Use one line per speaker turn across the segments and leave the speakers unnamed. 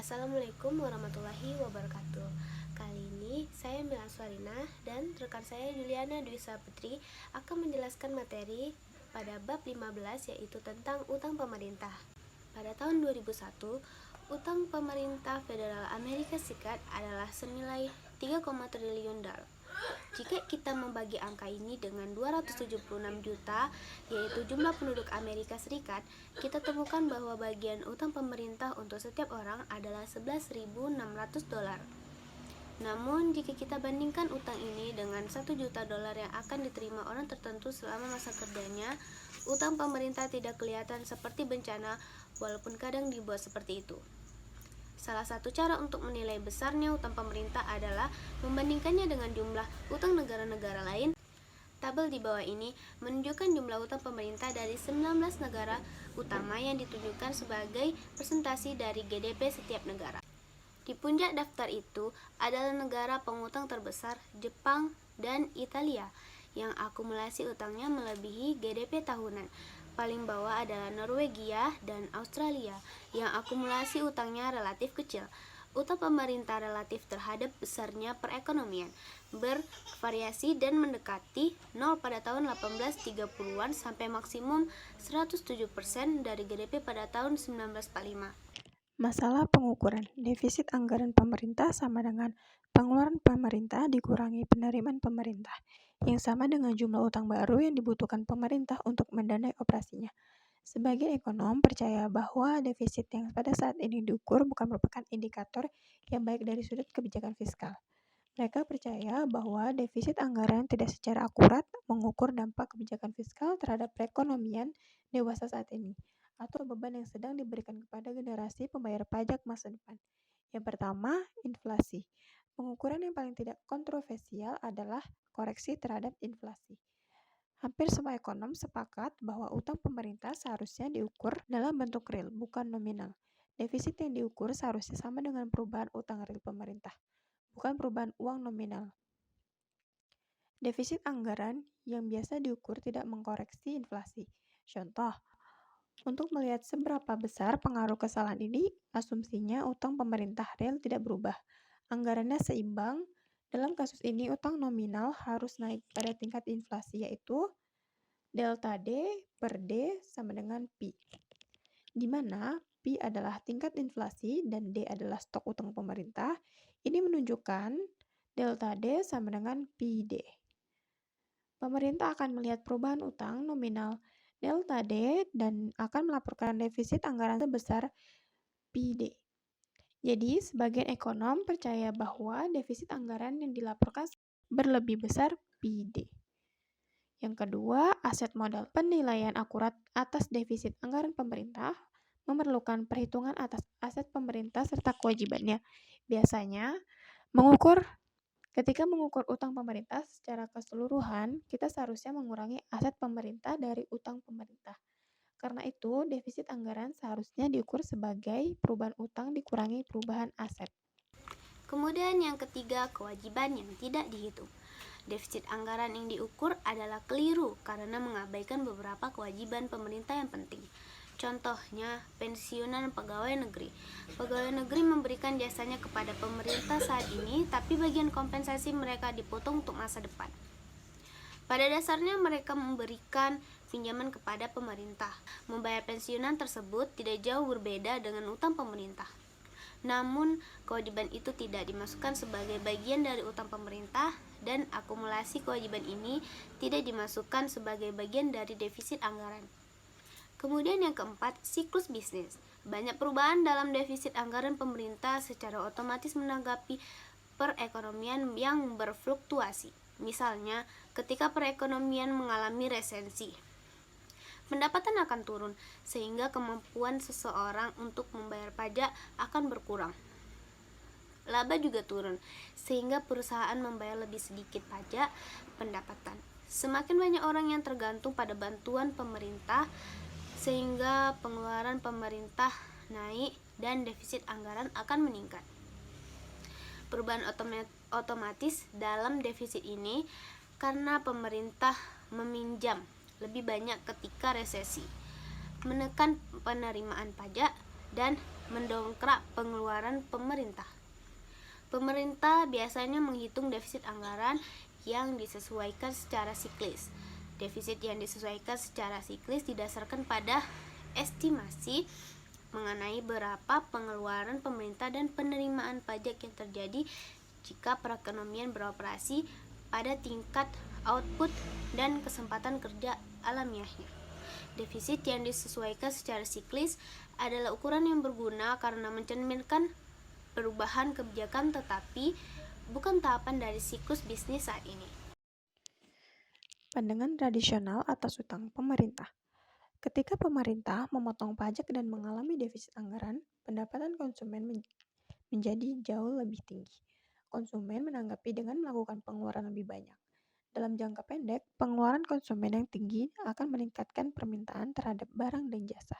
Assalamualaikum warahmatullahi wabarakatuh. Kali ini saya Mila Aswarina dan rekan saya Juliana Dwi Saputri akan menjelaskan materi pada bab 15, yaitu tentang utang pemerintah. Pada tahun 2001, utang pemerintah Federal Amerika Serikat adalah senilai 3, triliun dolar. Jika kita membagi angka ini dengan 276 juta, yaitu jumlah penduduk Amerika Serikat, kita temukan bahwa bagian utang pemerintah untuk setiap orang adalah 11.600 dolar. Namun, jika kita bandingkan utang ini dengan 1 juta dolar yang akan diterima orang tertentu selama masa kerjanya, utang pemerintah tidak kelihatan seperti bencana, walaupun kadang dibuat seperti itu. Salah satu cara untuk menilai besarnya utang pemerintah adalah membandingkannya dengan jumlah utang negara-negara lain. Tabel di bawah ini menunjukkan jumlah utang pemerintah dari 19 negara utama yang ditunjukkan sebagai presentasi dari GDP setiap negara. Di puncak daftar itu adalah negara pengutang terbesar, Jepang dan Italia, yang akumulasi utangnya melebihi GDP tahunan. Paling bawah adalah Norwegia dan Australia, yang akumulasi utangnya relatif kecil. Utang pemerintah relatif terhadap besarnya perekonomian bervariasi dan mendekati 0 pada tahun 1830-an sampai maksimum 107% dari GDP pada tahun 1945.
Masalah pengukuran defisit anggaran pemerintah sama dengan pengeluaran pemerintah dikurangi penerimaan pemerintah, yang sama dengan jumlah utang baru yang dibutuhkan pemerintah untuk mendanai operasinya. Sebagian ekonom percaya bahwa defisit yang pada saat ini diukur bukan merupakan indikator yang baik dari sudut kebijakan fiskal. Mereka percaya bahwa defisit anggaran tidak secara akurat mengukur dampak kebijakan fiskal terhadap perekonomian dewasa saat ini, atau beban yang sedang diberikan kepada generasi pembayar pajak masa depan. Yang pertama, inflasi. Pengukuran yang paling tidak kontroversial adalah koreksi terhadap inflasi. Hampir semua ekonom sepakat bahwa utang pemerintah seharusnya diukur dalam bentuk real, bukan nominal. Defisit yang diukur seharusnya sama dengan perubahan utang real pemerintah, bukan perubahan uang nominal. Defisit anggaran yang biasa diukur tidak mengkoreksi inflasi. Contoh, untuk melihat seberapa besar pengaruh kesalahan ini, asumsinya utang pemerintah real tidak berubah. Anggarannya seimbang. Dalam kasus ini, utang nominal harus naik pada tingkat inflasi, yaitu delta D per D sama dengan Pi, di mana Pi adalah tingkat inflasi dan D adalah stok utang pemerintah. Ini menunjukkan delta D sama dengan Pi D. Pemerintah akan melihat perubahan utang nominal delta D dan akan melaporkan defisit anggaran sebesar Pi D. Jadi, sebagian ekonom percaya bahwa defisit anggaran yang dilaporkan berlebih besar Pi D. Yang kedua, aset modal. Penilaian akurat atas defisit anggaran pemerintah memerlukan perhitungan atas aset pemerintah serta kewajibannya. Biasanya, ketika mengukur utang pemerintah secara keseluruhan, kita seharusnya mengurangi aset pemerintah dari utang pemerintah. Karena itu, defisit anggaran seharusnya diukur sebagai perubahan utang dikurangi perubahan aset.
Kemudian yang ketiga, kewajiban yang tidak dihitung. Defisit anggaran yang diukur adalah keliru karena mengabaikan beberapa kewajiban pemerintah yang penting. Contohnya, pensiunan pegawai negeri. Pegawai negeri memberikan jasanya kepada pemerintah saat ini, tapi bagian kompensasi mereka dipotong untuk masa depan. Pada dasarnya mereka memberikan pinjaman kepada pemerintah. Membayar pensiunan tersebut tidak jauh berbeda dengan utang pemerintah. Namun, kewajiban itu tidak dimasukkan sebagai bagian dari utang pemerintah dan akumulasi kewajiban ini tidak dimasukkan sebagai bagian dari defisit anggaran. Kemudian yang keempat, siklus bisnis. Banyak perubahan dalam defisit anggaran pemerintah secara otomatis menanggapi perekonomian yang berfluktuasi. Misalnya, ketika perekonomian mengalami resesi, pendapatan akan turun, sehingga kemampuan seseorang untuk membayar pajak akan berkurang. Laba juga turun, sehingga perusahaan membayar lebih sedikit pajak pendapatan. Semakin banyak orang yang tergantung pada bantuan pemerintah, sehingga pengeluaran pemerintah naik dan defisit anggaran akan meningkat. Perubahan otomatis dalam defisit ini karena pemerintah meminjam lebih banyak ketika resesi, menekan penerimaan pajak, dan mendongkrak pengeluaran pemerintah. Pemerintah biasanya menghitung defisit anggaran yang disesuaikan secara siklis. Defisit yang disesuaikan secara siklis didasarkan pada estimasi mengenai berapa pengeluaran pemerintah dan penerimaan pajak yang terjadi jika perekonomian beroperasi pada tingkat output dan kesempatan kerja alamiahnya. Defisit yang disesuaikan secara siklis adalah ukuran yang berguna karena mencerminkan perubahan kebijakan tetapi bukan tahapan dari siklus bisnis saat ini.
Pandangan tradisional atas utang pemerintah. Ketika pemerintah memotong pajak dan mengalami defisit anggaran, pendapatan konsumen menjadi jauh lebih tinggi. Konsumen menanggapi dengan melakukan pengeluaran lebih banyak. Dalam jangka pendek, pengeluaran konsumen yang tinggi akan meningkatkan permintaan terhadap barang dan jasa,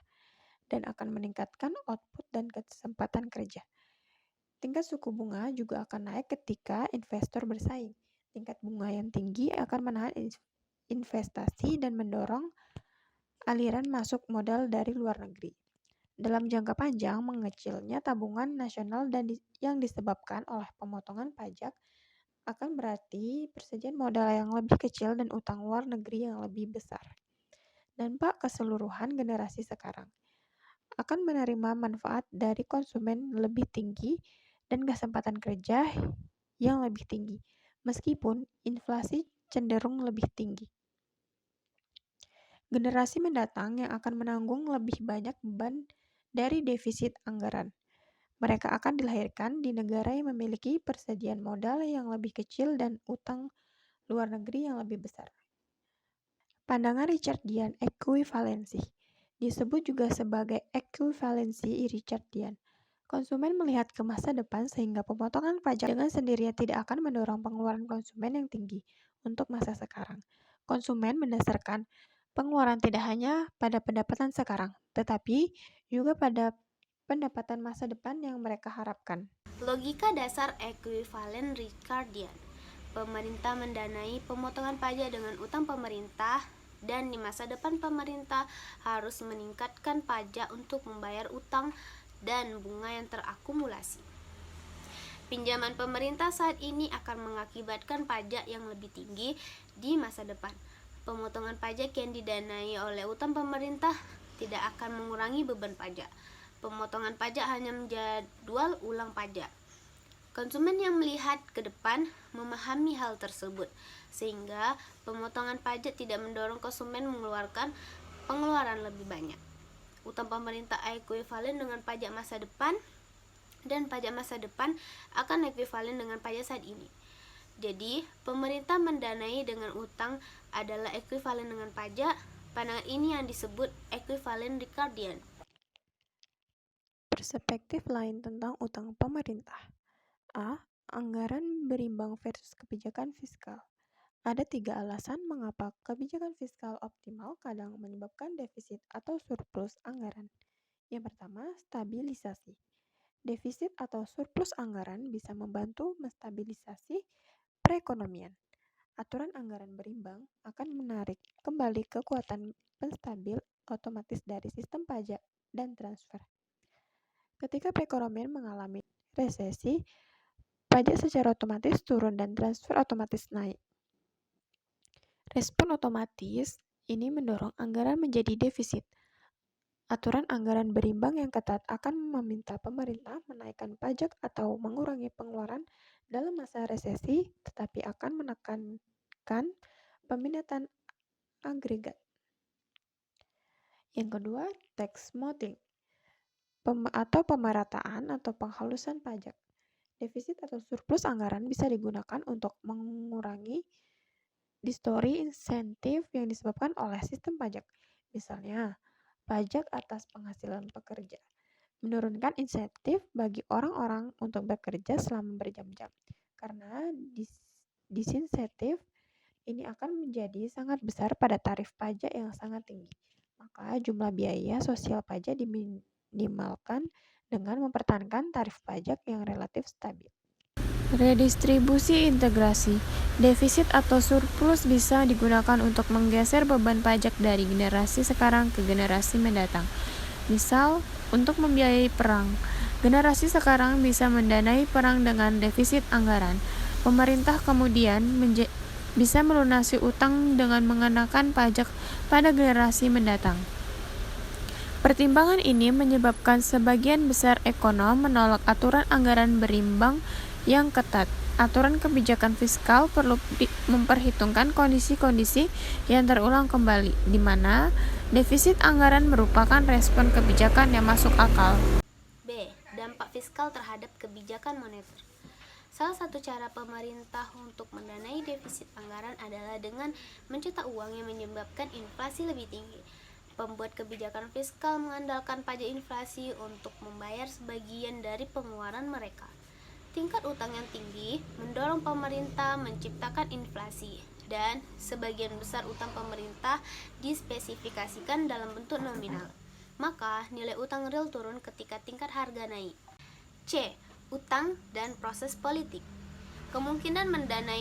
dan akan meningkatkan output dan kesempatan kerja. Tingkat suku bunga juga akan naik ketika investor bersaing. Tingkat bunga yang tinggi akan menahan investasi dan mendorong aliran masuk modal dari luar negeri. Dalam jangka panjang, mengecilnya tabungan nasional dan yang disebabkan oleh pemotongan pajak akan berarti persediaan modal yang lebih kecil dan utang luar negeri yang lebih besar. Dampak keseluruhan generasi sekarang akan menerima manfaat dari konsumen lebih tinggi dan kesempatan kerja yang lebih tinggi, meskipun inflasi cenderung lebih tinggi. Generasi mendatang yang akan menanggung lebih banyak beban dari defisit anggaran. Mereka akan dilahirkan di negara yang memiliki persediaan modal yang lebih kecil dan utang luar negeri yang lebih besar. Pandangan Richardian ekuivalensi disebut juga sebagai ekuivalensi Richardian. Konsumen melihat ke masa depan sehingga pemotongan pajak dengan sendirinya tidak akan mendorong pengeluaran konsumen yang tinggi untuk masa sekarang. Konsumen mendasarkan pengeluaran tidak hanya pada pendapatan sekarang, tetapi juga pada pendapatan masa depan yang mereka harapkan.
Logika dasar ekuivalen Richardian. Pemerintah mendanai pemotongan pajak dengan utang pemerintah dan di masa depan pemerintah harus meningkatkan pajak untuk membayar utang dan bunga yang terakumulasi. Pinjaman pemerintah saat ini akan mengakibatkan pajak yang lebih tinggi di masa depan. Pemotongan pajak yang didanai oleh utang pemerintah tidak akan mengurangi beban pajak. Pemotongan pajak hanya menjadwal ulang pajak. Konsumen yang melihat ke depan memahami hal tersebut, sehingga pemotongan pajak tidak mendorong konsumen mengeluarkan pengeluaran lebih banyak. Utang pemerintah ekuivalen dengan pajak masa depan dan pajak masa depan akan ekuivalen dengan pajak saat ini. Jadi, pemerintah mendanai dengan utang adalah ekuivalen dengan pajak. Pandangan ini yang disebut ekuivalen Richardian.
Perspektif lain tentang utang pemerintah. A. Anggaran berimbang versus kebijakan fiskal. Ada 3 alasan mengapa kebijakan fiskal optimal kadang menyebabkan defisit atau surplus anggaran. Yang pertama, stabilisasi. Defisit atau surplus anggaran bisa membantu menstabilisasi perekonomian. Aturan anggaran berimbang akan menarik kembali kekuatan penstabil otomatis dari sistem pajak dan transfer. Ketika perekonomian mengalami resesi, pajak secara otomatis turun dan transfer otomatis naik. Respon otomatis ini mendorong anggaran menjadi defisit. Aturan anggaran berimbang yang ketat akan meminta pemerintah menaikkan pajak atau mengurangi pengeluaran dalam masa resesi, tetapi akan menekankan peminatan agregat. Yang kedua, tax smoothing atau pemerataan atau penghalusan pajak. Defisit atau surplus anggaran bisa digunakan untuk mengurangi distorsi insentif yang disebabkan oleh sistem pajak. Misalnya, pajak atas penghasilan pekerja. Menurunkan insentif bagi orang-orang untuk bekerja selama berjam-jam. Karena disinsentif ini akan menjadi sangat besar pada tarif pajak yang sangat tinggi. Maka jumlah biaya sosial pajak diminimalkan dengan mempertahankan tarif pajak yang relatif stabil. Redistribusi integrasi. Defisit atau surplus bisa digunakan untuk menggeser beban pajak dari generasi sekarang ke generasi mendatang.
Misal, untuk membiayai perang. Generasi sekarang bisa mendanai perang dengan defisit anggaran. Pemerintah kemudian bisa melunasi utang dengan mengenakan pajak pada generasi mendatang. Pertimbangan ini menyebabkan sebagian besar ekonom menolak aturan anggaran berimbang yang ketat. Aturan kebijakan fiskal perlu memperhitungkan kondisi-kondisi yang terulang kembali, di mana defisit anggaran merupakan respon kebijakan yang masuk akal.
B. Dampak fiskal terhadap kebijakan moneter. Salah satu cara pemerintah untuk mendanai defisit anggaran adalah dengan mencetak uang yang menyebabkan inflasi lebih tinggi. Pembuat kebijakan fiskal mengandalkan pajak inflasi untuk membayar sebagian dari pengeluaran mereka. Tingkat utang yang tinggi mendorong pemerintah menciptakan inflasi, dan sebagian besar utang pemerintah dispesifikasikan dalam bentuk nominal. Maka nilai utang real turun ketika tingkat harga naik. C. Utang dan proses politik. Kemungkinan mendanai